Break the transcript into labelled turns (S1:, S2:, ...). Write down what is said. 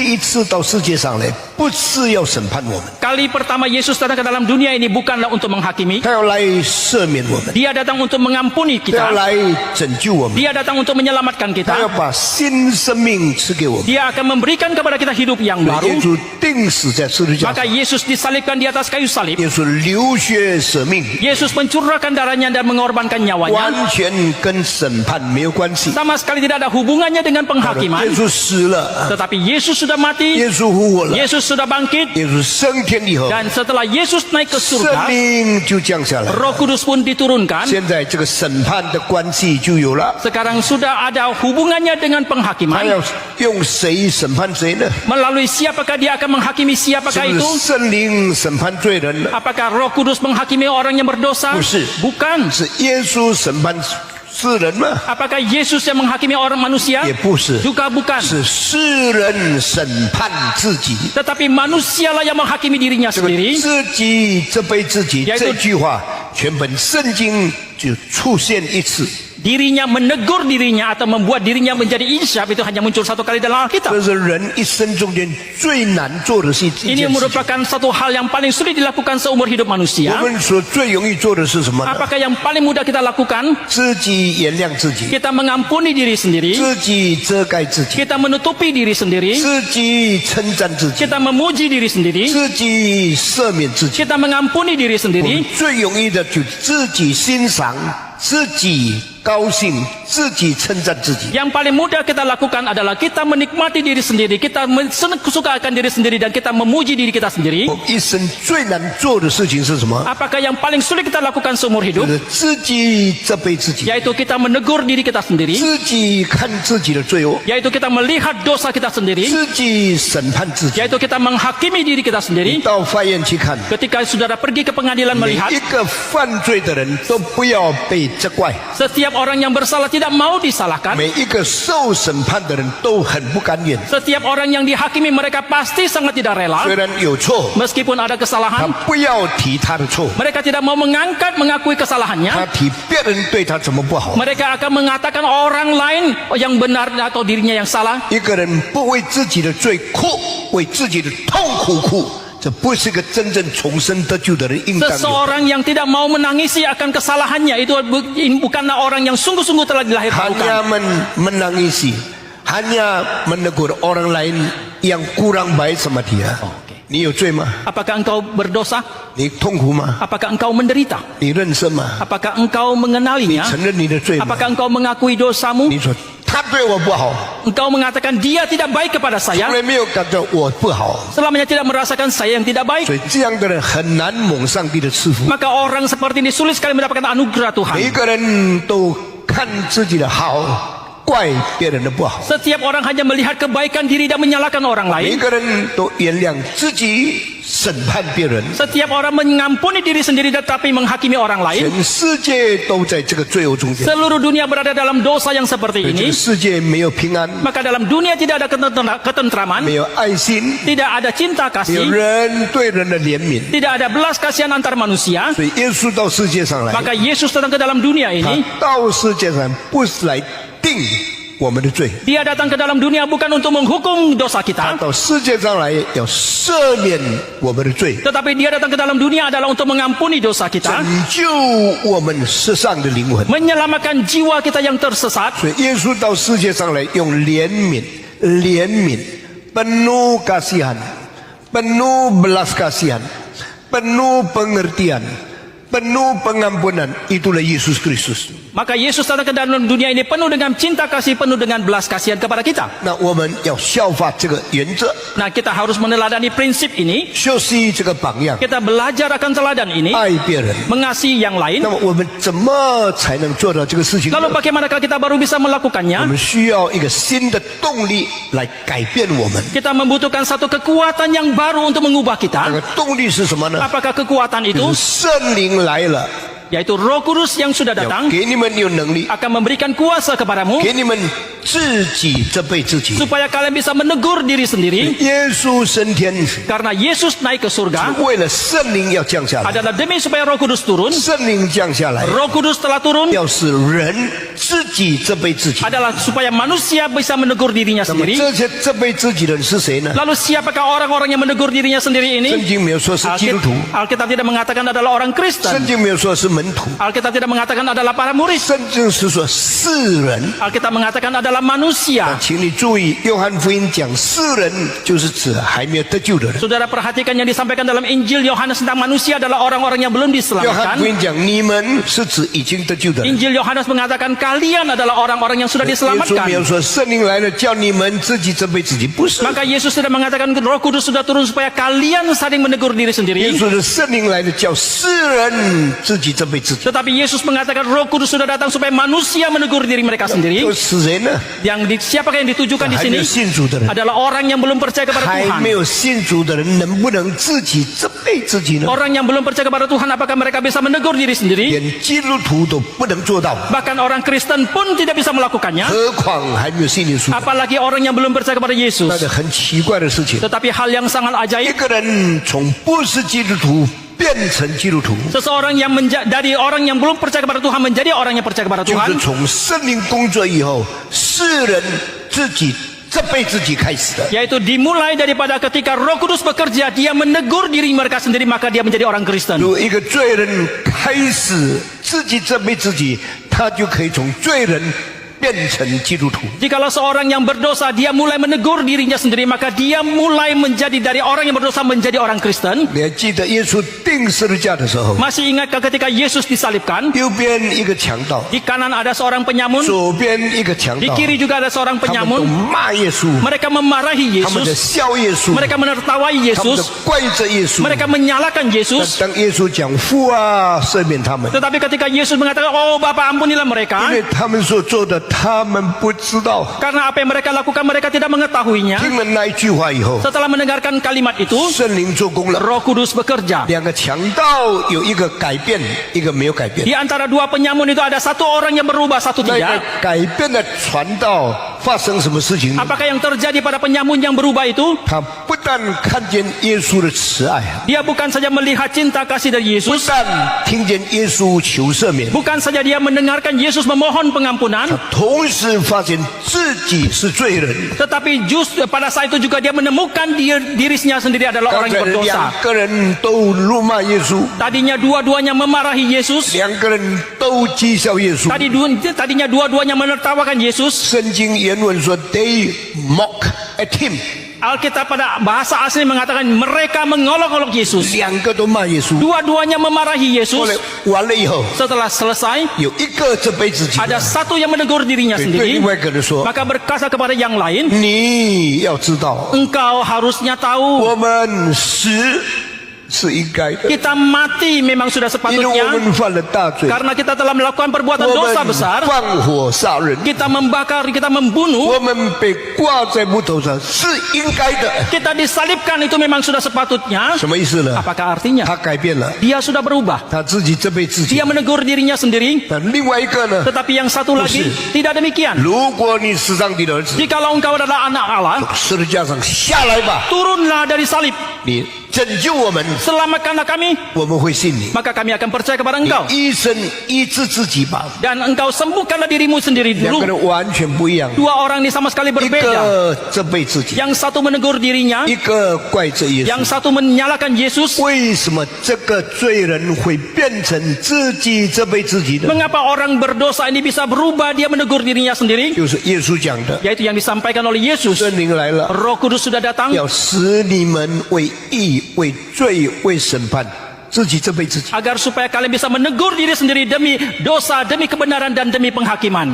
S1: 第一次到世界上来，不是要审判我们，
S2: Kali pertama Yesus datang ke dalam dunia ini bukanlah untuk menghakimi.
S1: 他要来赦免我们，
S2: Dia datang untuk mengampuni
S1: 他要
S2: kita.
S1: 来拯救我们，
S2: Dia datang untuk menyelamatkan
S1: 他要
S2: kita.
S1: 把新生命赐给我们。
S2: Dia akan memberikan kepada kita hidup yang
S1: 耶
S2: baru.
S1: 稣钉死在十字架
S2: Maka
S1: 上，
S2: Yesus disalibkan di atas kayu salib.
S1: 耶稣流血舍命，
S2: Yesus mencurahkan darahnya dan mengorbankan
S1: 完
S2: nyawanya.
S1: 全跟审判没有关系。
S2: Sama sekali tidak ada hubungannya dengan
S1: 耶
S2: penghakiman.
S1: 稣死了，
S2: Tetapi Yesus sudah mati.
S1: 耶稣复活了，
S2: Yesus sudah bangkit.
S1: 耶稣升天以后，
S2: Dan setelah Yesus naik ke
S1: 圣
S2: surga,
S1: 灵就降下来。
S2: Roh Kudus pun diturunkan.
S1: 现在这个审判的关系就有了。
S2: Sekarang sudah ada hubungannya dengan
S1: 他
S2: penghakiman.
S1: 要用谁审判谁呢？
S2: Melalui siapakah dia akan menghakimi
S1: 是
S2: siapakah
S1: 不
S2: itu?
S1: 是圣灵审判罪人呢？
S2: Apakah Roh Kudus menghakimi orang yang berdosa?
S1: Bukan.
S2: Bukan.
S1: 是耶稣审判世人吗？
S2: Apakah Yesus yang menghakimi orang manusia?
S1: 也不是，
S2: Juga bukan.
S1: 是世人审判自己。
S2: Tetapi manusialah yang menghakimi dirinya
S1: 这个
S2: sendiri.
S1: 自己这杯自己
S2: Yaitu-
S1: 这句话，全本圣经就出现一次。
S2: Dirinya menegur dirinya atau membuat dirinya menjadi insyaf itu hanya muncul satu kali dalam Alkitab.
S1: 这是人一生中间最难做的事一
S2: Ini
S1: 件事情。
S2: merupakan satu hal yang paling sulit dilakukan seumur hidup
S1: 我
S2: manusia.
S1: 们所最容易做的是什么呢？
S2: Apakah yang paling mudah kita lakukan?
S1: 自己原谅自己，
S2: Kita mengampuni diri sendiri.
S1: 自己遮盖自己，
S2: Kita menutupi diri sendiri.
S1: 自己称赞自己，
S2: Kita memuji diri sendiri.
S1: 自己赦免自己。
S2: Kita mengampuni diri
S1: 我们
S2: sendiri.
S1: 最容易的就自己欣赏，自己高兴，自己称赞自己。
S2: Yang paling mudah kita lakukan adalah kita menikmati diri sendiri, kita suka akan diri sendiri dan kita memuji diri kita sendiri.
S1: 我们一生最难做的事情是什么？
S2: Apakah yang paling sulit kita lakukan seumur
S1: 就
S2: hidup?
S1: 是自己责备自己，
S2: Yaitu kita menegur diri kita sendiri,
S1: 自己看自己的罪恶，
S2: yaitu kita melihat dosa kita sendiri,
S1: 自己审判自己。
S2: yaitu kita menghakimi diri kita
S1: 你
S2: sendiri.
S1: 到法院去看，
S2: Ketika saudara pergi ke pengadilan
S1: 每
S2: melihat,
S1: 一个犯罪的人都不要被责怪，
S2: setiap orang yang bersalah tidak mau disalahkan.
S1: 每一个受审判的人都很不甘愿。
S2: Setiap orang yang dihakimi mereka pasti sangat tidak
S1: 虽
S2: rela.
S1: 然有错，
S2: Meskipun ada
S1: 他
S2: kesalahan,
S1: 不要提他的错，
S2: mereka tidak mau mengakui
S1: 他
S2: kesalahannya.
S1: 提别人对他怎么不好。
S2: Mereka akan mengatakan orang lain yang benar atau dirinya yang salah.
S1: 一个人不为自己的罪哭，为自己的痛苦哭，这不是个真正重生得救的人应当有。
S2: Seseorang yang tidak mau menangisi akan kesalahannya itu bukanlah orang yang sungguh-sungguh telah dilahirkan.
S1: Hanya menangisi, hanya menegur orang lain yang kurang baik sama dia.
S2: Oke.
S1: 你有罪吗？
S2: Apakah engkau berdosa?
S1: 你痛苦吗？
S2: Apakah engkau menderita?
S1: 你认识吗？
S2: Apakah engkau
S1: 你
S2: mengenalinya?
S1: 承认你的罪吗？
S2: Apakah engkau mengakui dosamu?
S1: 你说他对我不好，
S2: Engkau mengatakan dia tidak baik kepada
S1: 从
S2: saya.
S1: 来没有感到我不好，
S2: Selamanya tidak merasakan saya yang tidak baik.
S1: 所以这样的人很难蒙上帝的赐福。
S2: Maka orang seperti ini sulit sekali mendapatkan anugerah
S1: 每一
S2: Tuhan.
S1: 个人都看自己的好，怪别人的不好。
S2: Setiap orang hanya melihat kebaikan diri dan menyalahkan orang
S1: 每一
S2: lain.
S1: 个人都原谅自己，审判别人。
S2: Setiap orang mengampuni diri sendiri tetapi menghakimi orang lain.
S1: 全世界都在这个罪恶中间，
S2: Seluruh dunia berada dalam dosa yang seperti
S1: 这个
S2: ini.
S1: 世界没有平安，
S2: Maka dalam dunia tidak ada ketentraman,
S1: 没有爱心，
S2: tidak ada cinta
S1: 没有
S2: kasih,
S1: 人对人的怜悯。
S2: tidak ada belas kasihan antar manusia.
S1: 所以耶稣到世界上来，
S2: Maka Yesus datang ke dalam dunia
S1: 他
S2: ini.
S1: 到世界上不是来定我们的罪，
S2: Dia datang ke dalam dunia bukan untuk menghukum dosa
S1: 他
S2: kita,
S1: 到世界上来要赦免我们的罪，
S2: tetapi dia datang ke dalam dunia adalah untuk mengampuni dosa
S1: 拯
S2: kita,
S1: 救我们世上的灵魂。
S2: menyelamatkan jiwa kita yang tersesat.
S1: 所以耶稣到世界上来用怜悯penuh kasihan, penuh belas kasihan, penuh pengertian, penuh pengampunan. Itulah Yesus Kristus.
S2: Maka Yesus datang ke dalam dunia ini penuh dengan cinta kasih, penuh dengan belas kasihan kepada kita.
S1: 那我们要效法这个原则，
S2: Nah, kita harus meneladani prinsip ini.
S1: 学习这个榜样，
S2: Kita belajar akan teladan ini,
S1: 爱别人。
S2: mengasihi yang lain.
S1: 那么我们怎么才能做到这个事情呢？
S2: Lalu bagaimanakah kita baru bisa
S1: 我
S2: melakukannya?
S1: 们需要一个新的动力来改变我们。
S2: Kita membutuhkan satu kekuatan yang baru untuk mengubah
S1: 那
S2: kita.
S1: 个动力是什么呢？
S2: Apakah kekuatan
S1: 就
S2: itu?
S1: 是圣灵来了，
S2: yaitu Roh Kudus yang sudah
S1: 要
S2: datang
S1: 给你们有能力，
S2: akan memberikan kuasa kepadamu
S1: 给你们自己责备自己。
S2: supaya kalian bisa menegur diri sendiri
S1: 耶稣升天
S2: karena Yesus naik ke surga
S1: 为了圣灵要降下来，
S2: adalah demi supaya Roh Kudus turun.
S1: 圣灵降下来
S2: Roh Kudus telah turun
S1: 要使人自己责备自己。
S2: adalah supaya manusia bisa menegur dirinya
S1: 那么
S2: sendiri.
S1: 这些责备自己的人是谁呢？
S2: Lalu siapakah orang-orang yang menegur dirinya sendiri
S1: 圣
S2: ini?
S1: 经没有说是基督徒，
S2: Alkitab tidak mengatakan adalah orang
S1: 圣
S2: Kristen.
S1: 经没有说是门徒，
S2: Alkitab tidak mengatakan adalah para murid.
S1: 圣经是说世人。
S2: Alkitab mengatakan adalah manusia.
S1: 请你注意，约翰福音讲世人就是指还没有得救的人。
S2: Saudara perhatikan yang disampaikan dalam Injil Yohanes tentang manusia adalah orang-orang yang belum
S1: 约翰福
S2: diselamatkan.
S1: 音讲你们是指已经得救的人。
S2: Injil Yohanes mengatakan kalian adalah orang-orang yang sudah
S1: 耶稣没有
S2: diselamatkan.
S1: 说圣灵来了叫你们自己责备自己，不是。
S2: Maka Yesus tidak mengatakan Roh Kudus sudah turun supaya kalian saling menegur diri
S1: 耶
S2: sendiri.
S1: 稣是圣灵来了叫世人自己责备自己。
S2: Tetapi Yesus mengatakan Roh Kudus sudah datang supaya manusia menegur diri mereka
S1: 就
S2: sendiri.
S1: 是谁呢？
S2: Siapakah yang ditujukan di
S1: 还没
S2: sini?
S1: 有信主的人，
S2: Adalah orang yang belum percaya kepada
S1: 还
S2: Tuhan.
S1: 没有信主的人，能不能自己责备自己呢？
S2: Orang yang belum percaya kepada Tuhan, apakah mereka bisa menegur diri sendiri?
S1: 连基督徒都不能做到，
S2: Bahkan orang Kristen pun tidak bisa melakukannya.
S1: 何况还没有信耶稣？
S2: Apalagi orang yang belum percaya kepada
S1: 那
S2: Yesus.
S1: 是很奇怪的事情。
S2: Tetapi hal yang sangat
S1: 一
S2: ajaib,
S1: 个人从不是基督徒变成基督徒，
S2: seseorang yang dari orang yang belum percaya kepada Tuhan menjadi orang yang percaya kepada
S1: 就是
S2: Tuhan,
S1: 从圣灵工作以后，世人自己责备自己开始的。
S2: yaitu dimulai daripada ketika Roh Kudus bekerja, dia menegur diri mereka sendiri, maka dia menjadi orang Kristen.
S1: 如果一个罪人开始自己责备自己，他就可以从罪人变成基督徒。
S2: Jikalau seorang yang berdosa dia mulai menegur dirinya sendiri, maka dia mulai menjadi dari orang yang berdosa menjadi orang Kristen.
S1: 你还记得耶稣钉十字架的时候，
S2: Masih ingatkah ketika Yesus disalibkan?
S1: 右边一个强盗，
S2: Di kanan ada seorang penyamun,
S1: 左边一个强
S2: di
S1: 盗，
S2: kiri juga ada seorang
S1: 他们都
S2: penyamun.
S1: 骂耶稣，
S2: Mereka memarahi
S1: 他们在
S2: Yesus,
S1: 笑耶稣，
S2: mereka menertawai
S1: 他们在
S2: Yesus,
S1: 怪责耶稣。
S2: mereka menyalahkan
S1: 但
S2: Yesus.
S1: 当耶稣讲父啊，赦免他们，
S2: Tetapi ketika Yesus mengatakan, "Oh Bapa, ampunilah
S1: 因
S2: mereka,"
S1: 为他们所做的他们不知道。
S2: karena apa yang mereka lakukan mereka tidak mengetahuinya.
S1: 听了那一句话以后，
S2: Setelah mendengarkan kalimat itu,
S1: 圣灵做工了。
S2: Roh Kudus bekerja.
S1: 两个强盗有一个改变，一个没有改变。
S2: Di antara dua penyamun itu ada satu orang yang berubah, satu
S1: 那个
S2: tidak.
S1: 改变的传道发生什么事情？
S2: Apakah yang terjadi pada penyamun yang berubah itu?
S1: 他不但看见耶稣的慈爱，
S2: Dia bukan saja melihat cinta kasih dari
S1: 不
S2: Yesus,
S1: 但听见耶稣求赦免，
S2: bukan saja dia mendengarkan Yesus memohon pengampunan,
S1: 他同时发现自己是罪人。
S2: tetapi justru pada saat itu juga dia menemukan dirinya sendiri adalah
S1: 刚
S2: orang
S1: 才
S2: yang
S1: 两
S2: berdosa.
S1: 个人都辱骂耶稣，
S2: Tadinya dua-duanya memarahi Yesus,
S1: 两个人都讥笑耶稣。
S2: tadinya dua-duanya menertawakan Yesus.
S1: 圣经原文说 ，they mock at him，
S2: Alkitab pada bahasa asli mengatakan mereka mengolok-olok Yesus.
S1: 两个都骂耶稣。
S2: Dua-duanya memarahi
S1: 后
S2: Yesus.
S1: 来完了以后，
S2: Setelah selesai,
S1: 有一个责备自己的，
S2: ada satu yang menegur dirinya
S1: 对
S2: sendiri,
S1: 另外一个人说
S2: maka berkata kepada yang lain,
S1: 你要知道，
S2: engkau harusnya tahu
S1: 我们死是应该的，
S2: kita mati memang sudah
S1: 因为我
S2: sepatutnya
S1: 们犯了大罪，
S2: karena kita telah melakukan perbuatan
S1: 我
S2: dosa
S1: 们
S2: besar,
S1: 放火杀人，
S2: kita membakar, kita membunuh,
S1: 我们被挂在木头上是应该的。
S2: kita disalibkan, itu memang sudah sepatutnya.
S1: 什么意思呢？
S2: Apakah artinya
S1: 他改变了，
S2: dia sudah berubah?
S1: 他自己责备自己
S2: Dia。menegur dirinya sendiri.
S1: 但另外一个呢？
S2: Tetapi yang satu lagi tidak demikian.
S1: 如果你是上帝的儿子，
S2: Jikalau engkau adalah anak Allah,
S1: 十字架上下来吧，
S2: turunlah dari salib,
S1: 你拯救我们，
S2: selamatkanlah kami,
S1: 我们会信你。
S2: maka kami akan percaya kepada engkau.
S1: 医生医治自己吧，
S2: Dan engkau sembuhkanlah dirimu sendiri
S1: 两个
S2: dulu.
S1: 人完全不一样，
S2: Dua orang ini sama sekali
S1: 一
S2: berbeda.
S1: 个责备自己，
S2: Yang satu menegur dirinya,
S1: 一个怪责耶稣。
S2: yang satu menyalahkan Yesus.
S1: 为什么这个罪人会变成自己责备自己的？
S2: Mengapa orang berdosa ini bisa berubah, dia menegur dirinya sendiri?
S1: 就是耶稣讲的，
S2: Yaitu yang disampaikan oleh Yesus.
S1: 圣灵来了，
S2: Roh Kudus sudah datang
S1: 要使你们为义、为罪、为审判，自己责备自己。
S2: agar supaya kalian bisa menegur diri sendiri demi dosa, demi kebenaran dan demi penghakiman.